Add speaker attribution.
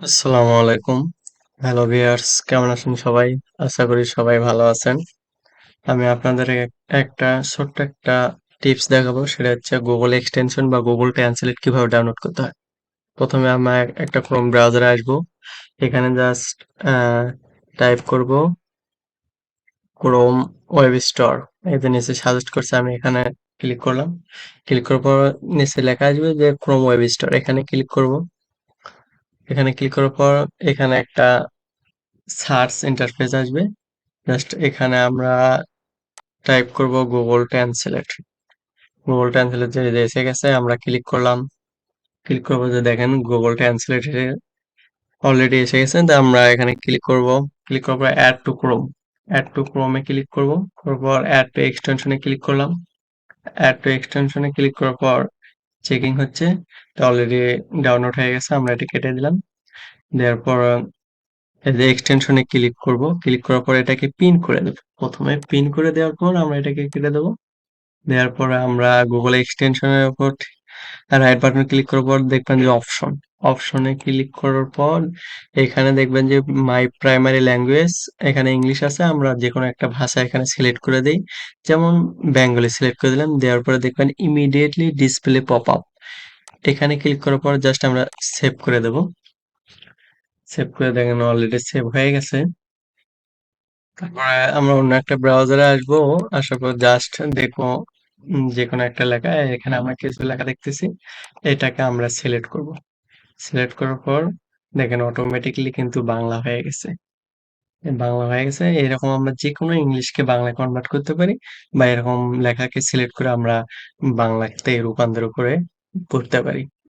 Speaker 1: আসসালামু আলাইকুম। Hello viewers, কেমন আছেন সবাই? আশা করি সবাই ভালো আছেন। আমি আপনাদের একটা ছোট্ট একটা টিপস দেখাবো। সেটা হচ্ছে গুগল এক্সটেনশন বা গুগল ট্রান্সলেট কিভাবে ডাউনলোড করতে হয়। প্রথমে আমরা একটা ক্রোম ব্রাউজারে আসবো। এখানে জাস্ট টাইপ করব ক্রোম ওয়েব স্টোর। এই যে নিচে সাজেস্ট করছে, আমি এখানে ক্লিক করলাম। ক্লিক করার পর নিচে লেখা আসবে যে ক্রোম ওয়েব স্টোর। এখানে ক্লিক করব। এখানে ক্লিক করার পর এখানে একটা সার্চ ইন্টারফেস আসবে। জাস্ট এখানে আমরা টাইপ করব গুগল ট্রান্সলেট। গুগল ট্রান্সলেট যে এসে গেছে, আমরা ক্লিক করলাম। ক্লিক করবো, যে দেখেন গুগল ট্রান্সলেট অলরেডি এসে গেছে। তো আমরা এখানে ক্লিক করব। ক্লিক করার পর add to Chrome. Add to ক্রোমে ক্লিক করব। করার পর অ্যাড টু এক্সটেনশনে ক্লিক করলাম। অ্যাড টু এক্সটেনশনে ক্লিক করার পর চেকিং হচ্ছে। তো অলরেডি ডাউনলোড হয়ে গেছে, আমরা এটা কেটে দিলাম। দেওয়ার পর এই যে এক্সটেনশনে ক্লিক করব। ক্লিক করার পর এটাকে পিন করে দেব। প্রথমে পিন করে দেওয়ার পর আমরা এটাকে কেটে দেবো। দেওয়ার পরে আমরা গুগল এক্সটেনশনের উপর রাইট বাটন ক্লিক করার পর দেখবেন যে অপশনে ক্লিক করার পর এখানে দেখবেন যে মাই প্রাইমারি ল্যাঙ্গুয়েজ, এখানে ইংলিশ আছে। আমরা যে কোনো একটা ভাষা এখানে সিলেক্ট করে দিই, যেমন বেঙ্গলি সিলেক্ট করে দিলাম। দেওয়ার পরে দেখবেন ইমিডিয়েটলি ডিসপ্লে পপ আপ। এখানে ক্লিক করার পর জাস্ট আমরা সেভ করে দেব। সেভ করে দেখেন অলরেডি সেভ হয়ে গেছে। তারপরে আমরা অন্য একটা ব্রাউজারে আসবো। আসার পর জাস্ট দেখবো যে কোনো একটা লেখা, এখানে আমরা কিছু লেখা দেখতেছি, এটাকে আমরা সিলেক্ট করব। সিলেক্ট করার পর দেখেন অটোমেটিকলি কিন্তু বাংলা হয়ে গেছে। বাংলা হয়ে গেছে। এরকম আমরা যে কোনো ইংলিশকে বাংলায় কনভার্ট করতে পারি, বা এরকম লেখাকে সিলেক্ট করে আমরা বাংলাতে রূপান্তর করে পড়তে পারি।